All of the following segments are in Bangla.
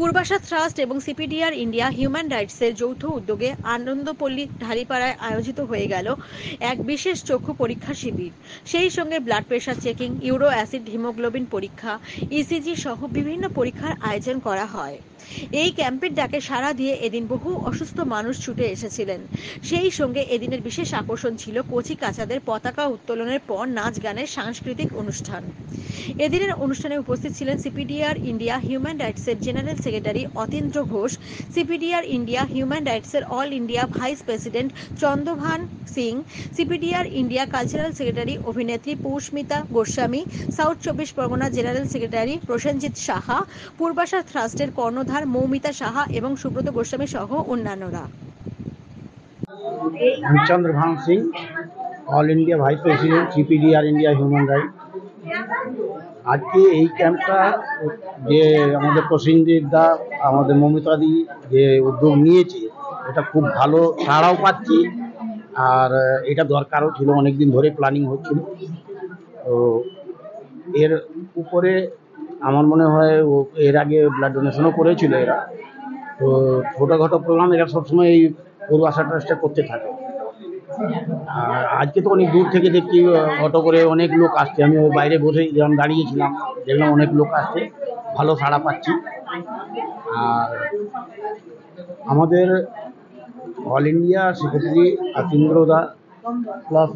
পূর্বাশা ট্রাস্ট এবং সিপিডিআর ইন্ডিয়া হিউম্যান রাইটসের যৌথ উদ্যোগে আনন্দপল্লী ঢালিপাড়ায় আয়োজিত হয়ে গেল এক বিশেষ চক্ষু পরীক্ষা শিবির। সেই সঙ্গে blood pressure checking, euro acid, haemoglobin পরীক্ষা, ইসিজি সহ বিভিন্ন পরীক্ষার আয়োজন করা হয়। এই ক্যাম্পের ডাকে সাড়া দিয়ে এদিন বহু অসুস্থ মানুষ ছুটে এসেছিলেন। সেই সঙ্গে এদিনের বিশেষ আকর্ষণ ছিল কচি কাচাদের পতাকা উত্তোলনের পর নাচ গানের সাংস্কৃতিক অনুষ্ঠান। এদিনের অনুষ্ঠানে উপস্থিত ছিলেন সিপিডিআর ইন্ডিয়া হিউম্যান রাইটসের general secretary Atindra Ghosh, CPDR India human রাইটসের all India vice president Chandrabhan Singh, CPDR India cultural secretary অভিনেত্রী Poushmita Goswami, south 24 Parganas general secretary Prosenjit Saha, Purbasha ট্রাস্টের কর্ণধার মৌমিতা সাহা এবং সুব্রত গোস্বামী সহ অন্যান্যরা। Chandrabhan Singh, all India vice president, CPDR India human right. আজকে এই ক্যাম্পটা যে আমাদের প্রসেনজিৎ দা, আমাদের মৌমিতাদি যে উদ্যোগ নিয়েছে, এটা খুব ভালো সাড়াও পাচ্ছি। আর এটা দরকারও ছিল, অনেকদিন ধরে প্ল্যানিং হচ্ছিল। তো এর উপরে আমার মনে হয় এর আগে ব্লাড ডোনেশনও করেছিল এরা। তো ছোটোখাটো প্রোগ্রাম এরা সবসময় এই পূর্বাশা ট্রাস্টে করতে থাকে। আর আজকে তো অনেক দূর থেকে দেখছি অটো করে অনেক লোক আসছে। আমি ওই বাইরে বসে যখন দাঁড়িয়েছিলাম দেখলাম অনেক লোক আসছে, ভালো সাড়া পাচ্ছি। আর আমাদের অল ইন্ডিয়া সেক্রেটারি অতীন্দ্রদা প্লাস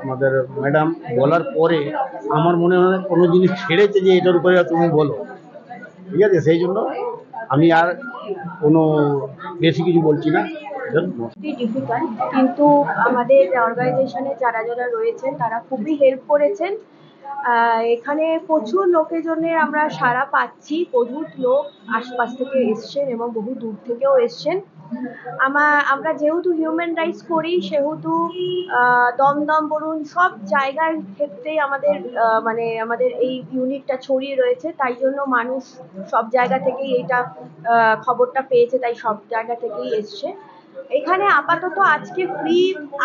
আমাদের ম্যাডাম বলার পরে আমার মনে হয় কোনো জিনিস ছেড়েছে যে এটার উপরে তুমি বলো, ঠিক আছে? সেই জন্য আমি আর কোনো বেশি কিছু বলছি না। ডিফিকাল্ট, কিন্তু আমাদের অর্গানাইজেশনে যারা যারা রয়েছেন তারা খুবই হেল্প করেছেন। এখানে প্রচুর লোকের জন্য আমরা সাড়া পাচ্ছি। প্রচুর লোক আশপাশ থেকে এসছেন এবং বহু দূর থেকেও এসছেন। আমরা যেহেতু হিউম্যান রাইটস করি, সেহেতু দমদম বলুন, সব জায়গার ক্ষেত্রেই আমাদের এই ইউনিটটা ছড়িয়ে রয়েছে। তাই জন্য মানুষ সব জায়গা থেকেই এইটা খবরটা পেয়েছে, তাই সব জায়গা থেকেই এসছে। এখানে আপাতত আজকে ফ্রি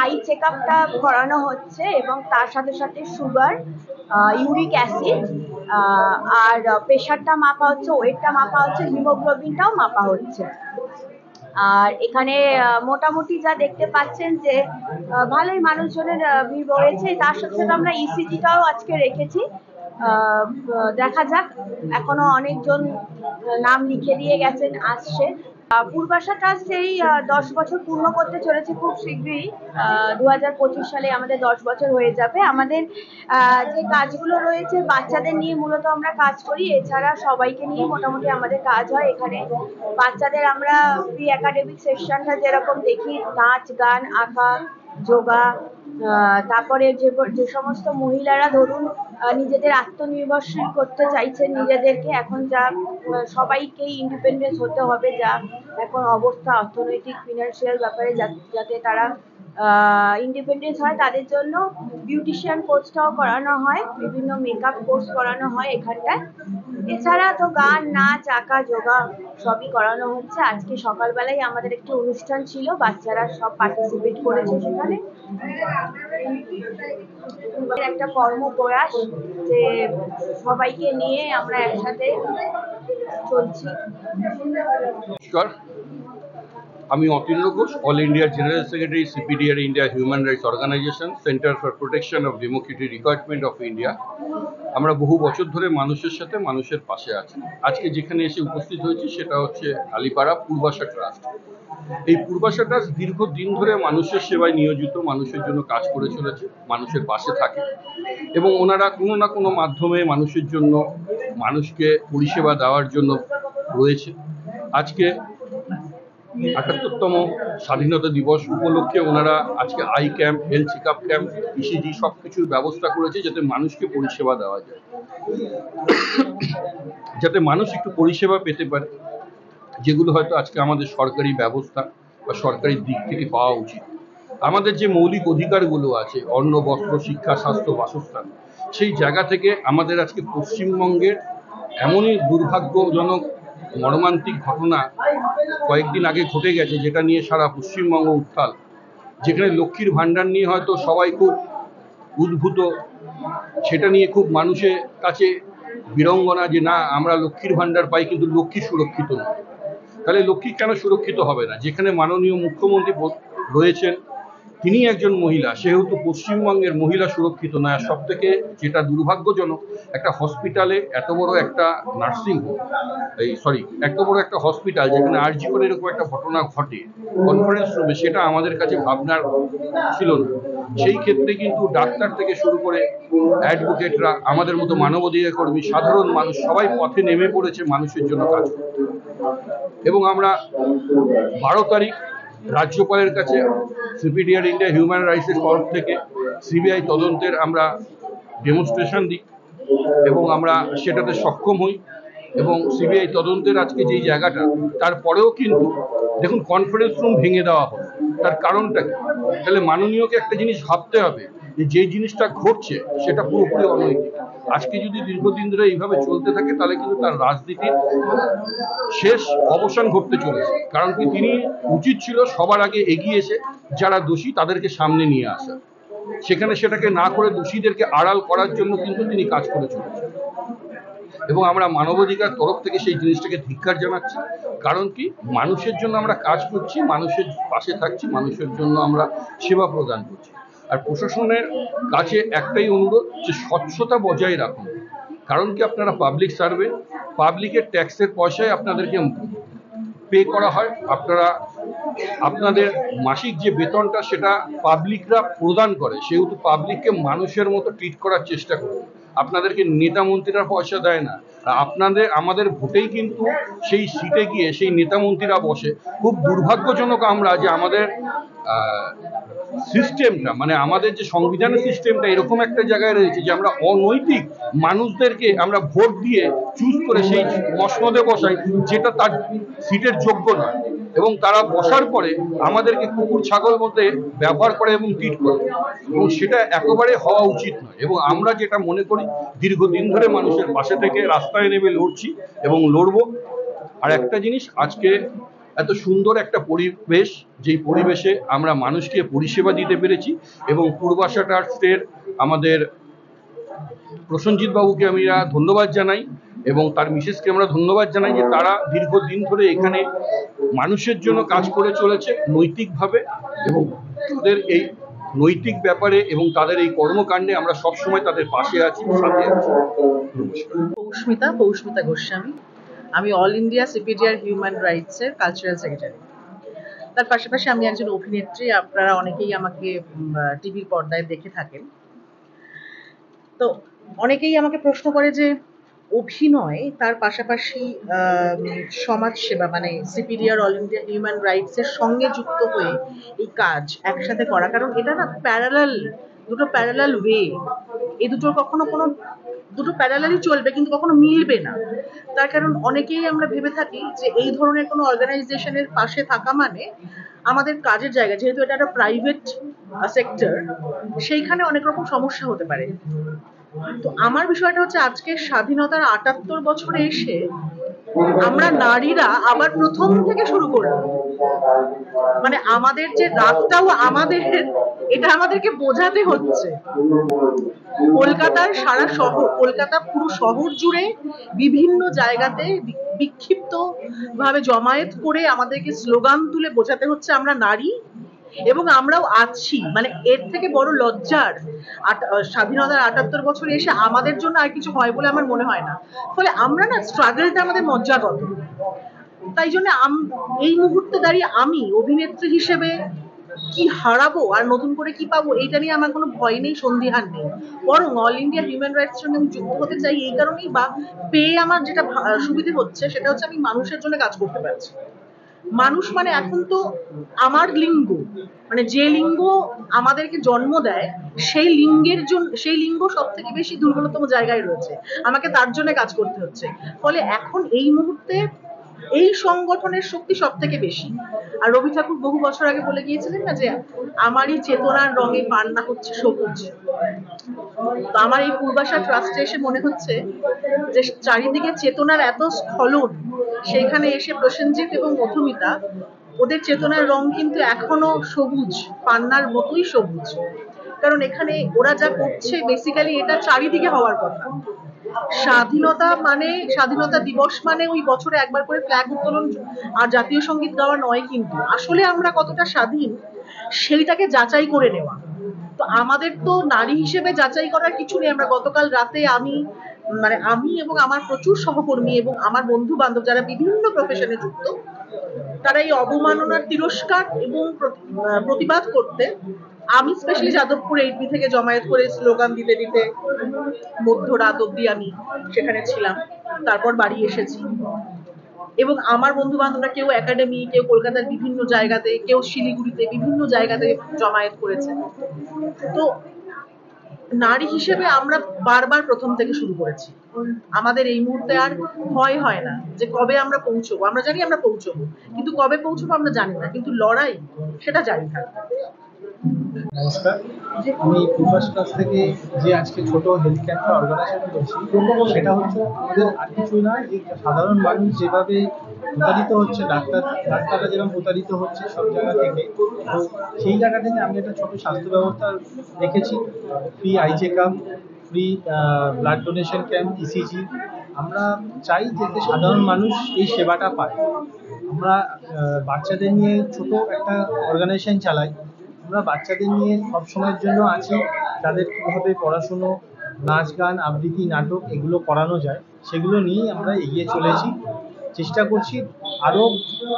আই চেক আপটা করানো হচ্ছে এবং তার সাথে সাথে সুগার, ইউরিক অ্যাসিড আর প্রেশারটা মাপা হচ্ছে, ওয়েটটা মাপা হচ্ছে, হিমোগ্লোবিনটাও মাপা হচ্ছে। আর এখানে মোটামুটি যা দেখতে পাচ্ছেন যে ভালোই মানুষজনের ভিড় রয়েছে। তার সাথে সাথে আমরা ইসিজিটাও আজকে রেখেছি। দেখা যাক, এখনো অনেকজন নাম লিখে দিয়ে গেছেন, আসছে। পূর্বাশা ট্রাস্ট এই 10 বছর পূর্ণ করতে চলেছে খুব শীঘ্রই। 2025 সালে আমাদের 10 বছর হয়ে যাবে। আমাদের যে কাজগুলো রয়েছে, বাচ্চাদের নিয়ে মূলত আমরা কাজ করি। এছাড়া সবাইকে নিয়ে মোটামুটি আমাদের কাজ হয়। এখানে বাচ্চাদের আমরা প্রি একাডেমিক সেকশনটা যেরকম দেখি, নাচ, গান, আঁকা, যোগা, তারপরে যে সমস্ত মহিলারা ধরুন নিজেদের আত্মনির্ভরশীল করতে চাইছেন নিজেদেরকে, এখন যা সবাইকেই ইন্ডিপেন্ডেন্স হতে হবে, যা এখন অবস্থা অর্থনৈতিক ফিনান্সিয়াল ব্যাপারে, যাতে তারা ইন্ডিপেন্ডেন্স হয়, তাদের জন্য বিউটিশিয়ান কোর্সটাও করানো হয়, বিভিন্ন মেকআপ কোর্স করানো হয় এখানটায়। এছাড়া তো গান, নাচ, আঁকা, যোগা সবই করানো হচ্ছে। আজকে সকালবেলায় আমাদের একটি অনুষ্ঠান ছিল, বাচ্চারা সব পার্টিসিপেট করেছে সেখানে। একটা কর্মপ্রয়াস যে সবাইকে নিয়ে আমরা একসাথে চলছি। নমস্কার, আমি Atindra Ghosh, all India general secretary, CPDR India human rights organization, centre for protection of democratic requirement of India. আমরা বহু বছর ধরে মানুষের সাথে মানুষের পাশে আছি। আজকে যেখানে এসে উপস্থিত হয়েছি সেটা হচ্ছে ঢালিপাড়া পূর্বাশা ট্রাস্ট। এই পূর্বাশা ট্রাস্ট দীর্ঘদিন ধরে মানুষের সেবায় নিয়োজিত, মানুষের জন্য কাজ করে চলেছে, মানুষের পাশে থাকে এবং ওনারা কোনো না কোনো মাধ্যমে মানুষের জন্য, মানুষকে পরিষেবা দেওয়ার জন্য রয়েছে। আজকে ৭৮তম স্বাধীনতা দিবস উপলক্ষে ওনারা আজকে eye camp, health check up camp, ECG সব কিছুর ব্যবস্থা করেছে যাতে মানুষকে পরিষেবা দেওয়া যায়, যাতে মানুষ একটু পরিষেবা পেতে পারে, যেগুলো হয়তো আজকে আমাদের সরকারি ব্যবস্থা বা সরকারি দিক থেকে পাওয়া উচিত। আমাদের যে মৌলিক অধিকারগুলো আছে, অন্ন, বস্ত্র, শিক্ষা, স্বাস্থ্য, বাসস্থান, সেই জায়গা থেকে আমাদের আজকে পশ্চিমবঙ্গের এমনই দুর্ভাগ্যজনক মর্মান্তিক ঘটনা কয়েকদিন আগে ঘটে গেছে, যেটা নিয়ে সারা পশ্চিমবঙ্গ উত্তাল। যেখানে লক্ষ্মীর ভাণ্ডার নিয়ে হয়তো সবাই খুব উদ্ভূত, সেটা নিয়ে খুব মানুষের কাছে বিড়ঙ্গনা যে না আমরা লক্ষ্মীর ভাণ্ডার পাই কিন্তু লক্ষ্মী সুরক্ষিত নয়। তাহলে লক্ষ্মী কেন সুরক্ষিত হবে না? যেখানে মাননীয় মুখ্যমন্ত্রী রয়েছেন, তিনি একজন মহিলা, সেহেতু পশ্চিমবঙ্গের মহিলা সুরক্ষিত নয়। আর সব থেকে যেটা দুর্ভাগ্যজনক, একটা হসপিটালে এত বড় একটা নার্সিং হোম, এত বড় একটা হসপিটাল যেখানে আরজি করে এরকম একটা ঘটনা ঘটে কনফারেন্স রুমে, সেটা আমাদের কাছে ভাবনার ছিল না। সেই ক্ষেত্রে কিন্তু ডাক্তার থেকে শুরু করে অ্যাডভোকেটরা, আমাদের মতো মানবাধিকার কর্মী, সাধারণ মানুষ সবাই পথে নেমে পড়েছে মানুষের জন্য কাজ করতে। এবং আমরা 12 তারিখ রাজ্যপালের কাছে সিপিডিআর ইন্ডিয়া হিউম্যান রাইটসের তরফ থেকে সিবিআই তদন্তের আমরা ডেমনস্ট্রেশন দিই এবং আমরা সেটাতে সক্ষম হই। এবং সিবিআই তদন্তের আজকে যেই জায়গাটা, তারপরেও কিন্তু দেখুন কনফারেন্স রুম ভেঙে দেওয়া হলো, তার কারণটা কি? তাহলে মাননীয়কে একটা জিনিস ভাবতে হবে যে যে জিনিসটা ঘটছে সেটা পুরোপুরি অনৈতিক। আজকে যদি দীর্ঘদিন ধরে এইভাবে চলতে থাকে তাহলে কিন্তু তার রাজনীতির শেষ অবসান ঘটতে চলেছে। কারণ কি, তিনি উচিত ছিল সবার আগে এগিয়ে এসে যারা দোষী তাদেরকে সামনে নিয়ে আসা, সেখানে সেটাকে না করে দোষীদেরকে আড়াল করার জন্য কিন্তু তিনি কাজ করে চলেছেন। এবং আমরা মানবাধিকার তরফ থেকে সেই জিনিসটাকে ধিক্কার জানাচ্ছি। কারণ কি, মানুষের জন্য আমরা কাজ করছি, মানুষের পাশে থাকছি, মানুষের জন্য আমরা সেবা প্রদান করছি। আর প্রশাসনের কাছে একটাই অনুরোধ যে স্বচ্ছতা বজায় রাখুন। কারণ কি, আপনারা পাবলিক সার্ভে, পাবলিকের ট্যাক্সের পয়সায় আপনাদেরকে পে করা হয়। আপনাদের মাসিক যে বেতনটা সেটা পাবলিকরা প্রদান করে, সেহেতু পাবলিককে মানুষের মতো ট্রিট করার চেষ্টা করুন। আপনাদেরকে নেতা মন্ত্রীরা পয়সা দেয় না, আমাদের ভোটেই কিন্তু সেই সিটে গিয়ে সেই নেতা মন্ত্রীরা বসে। খুব দুর্ভাগ্যজনক আমরা যে আমাদের সিস্টেমটা, মানে আমাদের যে সংবিধানের সিস্টেমটা এরকম একটা জায়গায় রয়েছে যে আমরা অনৈতিক মানুষদেরকে আমরা ভোট দিয়ে চুজ করে সেই মসনদে বসাই যেটা তার সিটের যোগ্য নয়, এবং তারা বসার পরে আমাদেরকে কুকুর ছাগল মধ্যে ব্যবহার করে এবং ট্রিট করে, এবং সেটা একেবারে হওয়া উচিত নয়। এবং আমরা যেটা মনে করি, দীর্ঘদিন ধরে মানুষের পাশে থেকে রাস্তায় নেমে লড়ছি এবং লড়বো। আর একটা জিনিস, আজকে এত সুন্দর একটা পরিবেশ, যেই পরিবেশে আমরা মানুষকে পরিষেবা দিতে পেরেছি, এবং পূর্বাশা ট্রাস্টের আমাদের প্রসেনজিৎ বাবুকে আমি ধন্যবাদ জানাই এবং তার মিসেসকে আমরা ধন্যবাদ জানাই যে তারা দীর্ঘদিন ধরে এখানে মানুষের জন্য কাজ করে চলেছে নৈতিকভাবে, এবং তাদের এই নৈতিক ব্যাপারে এবং তাদের এই কর্মকাণ্ডে আমরা সবসময় তাদের পাশে আছি, সাথে আছি। পৌষ্মিতা গোস্বামী, আমি অল ইন্ডিয়া সিপিডিআর হিউম্যান রাইটসের কালচারাল সেক্রেটারি। তার পাশাপাশি আমি একজন অভিনেত্রী। আপনারা অনেকেই আমাকে টিভির পর্দায় দেখে থাকেন। তো অনেকেই আমাকে প্রশ্ন করে যে অভিনয় তার পাশাপাশি সমাজ সেবা, মানে সিপিডিআর অল ইন্ডিয়া হিউম্যান রাইটসের সঙ্গে যুক্ত হয়ে এই কাজ একসাথে করা, কারণ এটা না দুটো প্যারালাল ওয়ে। এই দুটোর দুটো প্যারালালই চলবে কিন্তু কখনো মিলবে না। তার কারণ অনেকেই আমরা ভেবে থাকি যে এই ধরনের কোনো অর্গানাইজেশনের পাশে থাকা মানে আমাদের কাজের জায়গা, যেহেতু এটা একটা প্রাইভেট সেক্টর, সেইখানে অনেক রকম সমস্যা হতে পারে। তো আমার বিষয়টা হচ্ছে, আজকে স্বাধীনতার ৭৮ বছরে এসে আমরা নারীরা আবার প্রথম থেকে শুরু করলাম। মানে আমাদের যে রাতটাও এটা আমাদেরকে বোঝাতে হচ্ছে। কলকাতার সারা শহর, কলকাতা পুরো শহর জুড়ে বিভিন্ন জায়গাতে বিক্ষিপ্ত ভাবে জমায়েত করে আমাদেরকে স্লোগান তুলে বোঝাতে হচ্ছে আমরা নারী এবং আমরাও আছি। মানে এর থেকে বড় লজ্জার স্বাধীনতার ৭৮ বছরে এসে আমাদের জন্য আর কিছু হয় বলে আমার মনে হয় না। ফলে আমরা না, স্ট্রাগলটা আমাদের মজ্জাগত। তাই জন্য এই মুহূর্তে দাঁড়িয়ে আমি অভিনেত্রী হিসেবে কি হারাবো আর নতুন করে কি পাবো, এইটা নিয়ে আমার কোনো ভয় নেই, সন্দিহান নেই। বরং অল ইন্ডিয়া হিউম্যান রাইটস সঙ্গে আমি যুক্ত হতে চাই এই কারণেই, বা পেয়ে আমার যেটা সুবিধে হচ্ছে সেটা হচ্ছে আমি মানুষের জন্য কাজ করতে পারছি। মানুষ মানে এখন তো আমার লিঙ্গ, মানে যে লিঙ্গ আমাদেরকে জন্ম দেয় সেই লিঙ্গ সব থেকে বেশি দুর্বলতম জায়গায় রয়েছে, আমাকে তার জন্য কাজ করতে হচ্ছে। ফলে এখন এই মুহূর্তে এই সংগঠনের শক্তি সব থেকে বেশি। আর রবি ঠাকুর বহু বছর আগে বলে গিয়েছিলেন না যে আমারই চেতনার রঙে পান্না হচ্ছে সবুজ। তো আমার এই পূর্বাশা ট্রাস্টে এসে মনে হচ্ছে যে চারিদিকে চেতনার এত স্খলন, সেখানে এসে প্রসেনজিৎ এবং মধুমিতা, ওদের চেতনার রং কিন্তু এখনো সবুজ, পান্নার মতোই সবুজ। কারণ এখানে ওরা যা করছে বেসিক্যালি এটা চারিদিকে হওয়ার কথা। স্বাধীনতা দিবস মানে ওই বছরে একবার করে ফ্ল্যাগ উত্তোলন আর জাতীয় সঙ্গীত গাওয়া নয়, কিন্তু আসলে আমরা কতটা স্বাধীন সেইটাকে যাচাই করে নেওয়া। তো আমাদের তো নারী হিসেবে যাচাই করার কিছু নেই। আমরা গতকাল রাতে আমি এবং আমার প্রচুর সহকর্মী এবং আমার বন্ধু বান্ধব যারা বিভিন্ন প্রফেশনে যুক্ত, তারা এই অবমাননার তিরস্কার এবং প্রতিবাদ করতে, আমি স্পেশালি যাদবপুর 8B থেকে জমায়েত করে স্লোগান দিতে দিতে মধ্যরাত অব্দি আমি সেখানে ছিলাম, তারপর বাড়ি এসেছি। এবং আমার বন্ধু বান্ধবরা কেউ একাডেমি, কেউ কলকাতার বিভিন্ন জায়গাতে, কেউ শিলিগুড়িতে বিভিন্ন জায়গাতে জমায়েত করেছে। তো নারী হিসেবে আমরা বারবার প্রথম থেকে শুরু করেছি। আমাদের এই মুহূর্তে আর ভয় হয় না যে কবে আমরা পৌঁছবো। আমরা জানি আমরা পৌঁছবো, কিন্তু কবে পৌঁছবো আমরা জানি না, কিন্তু লড়াই সেটা জারি থাকবে। নমস্কার, আমি পূর্বাস কাছ থেকে যে আজকে ছোট হেলথ ক্যাম্পটা অর্গানাইজেশন করছি, সেটা হচ্ছে আমাদের আর কিছুই না, যে সাধারণ মানুষ যেভাবে প্রতারিত হচ্ছে, ডাক্তাররা যেরকম প্রতারিত হচ্ছে সব জায়গা থেকে, তো সেই জায়গা থেকে আমি একটা ছোট স্বাস্থ্য ব্যবস্থা রেখেছি। Free eye check up, free blood donation camp, ECG. আমরা চাই যাতে সাধারণ মানুষ এই সেবাটা পায়। আমরা বাচ্চাদের নিয়ে ছোট একটা অর্গানাইজেশন চালাই। আমরা বাচ্চাদের নিয়ে সব সময়ের জন্য আছি, তাদের কীভাবে পড়াশুনো, নাচ গান, আবৃত্তি, নাটক এগুলো করানো যায় সেগুলো নিয়েই আমরা এগিয়ে চলেছি। চেষ্টা করছি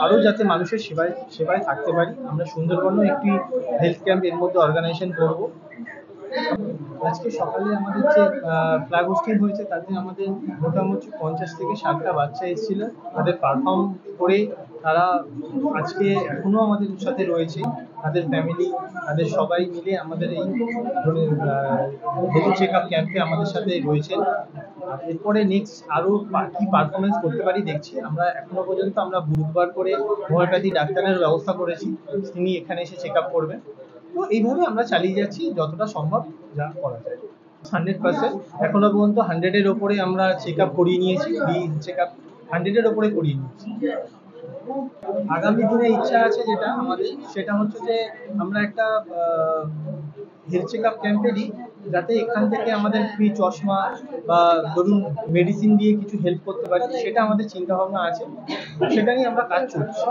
আরও যাতে মানুষের সেবায় থাকতে পারি। আমরা সুন্দরবনেও একটি হেলথ ক্যাম্প এর মধ্যে অর্গানাইজেশন করব। আজকে সকালে আমাদের যে ফ্ল্যাগ হোস্টিং হয়েছে তাতে আমাদের মোটামুটি 50 থেকে 60টা বাচ্চা এসেছিল। তাদের পারফর্ম করে তারা আজকে এখনো আমাদের সাথে রয়েছে, তাদের ফ্যামিলি, তাদের সবাই মিলে আমাদের এই হেলথ চেক আপ ক্যাম্পে আমাদের সাথে রয়েছে। এরপরে নেক্সট আরও কি পারফরমেন্স করতে পারি দেখছি। আমরা এখনো পর্যন্ত বুধবার করে হোমিওপ্যাথি ডাক্তারের ব্যবস্থা করেছি, তিনি এখানে এসে চেক আপ করবেন। তো এইভাবে আমরা চালিয়ে যাচ্ছি যতটা সম্ভব, যা করা যায়। 100% এখনো পর্যন্ত 100-এর ওপরে আমরা চেক আপ করিয়ে নিয়েছি, ফ্রি চেক আপ 100-এর ওপরে করিয়ে নিয়েছি। আগামী দিনে ইচ্ছা আছে যেটা আমাদের, সেটা হচ্ছে যে আমরা একটা হেলথ চেক আপ ক্যাম্পে দিই, যাতে এখান থেকে আমাদের ফ্রি চশমা বা ধরুন মেডিসিন দিয়ে কিছু হেল্প করতে পারি, সেটা আমাদের চিন্তা ভাবনা আছে, সেটা নিয়ে আমরা কাজ করছি।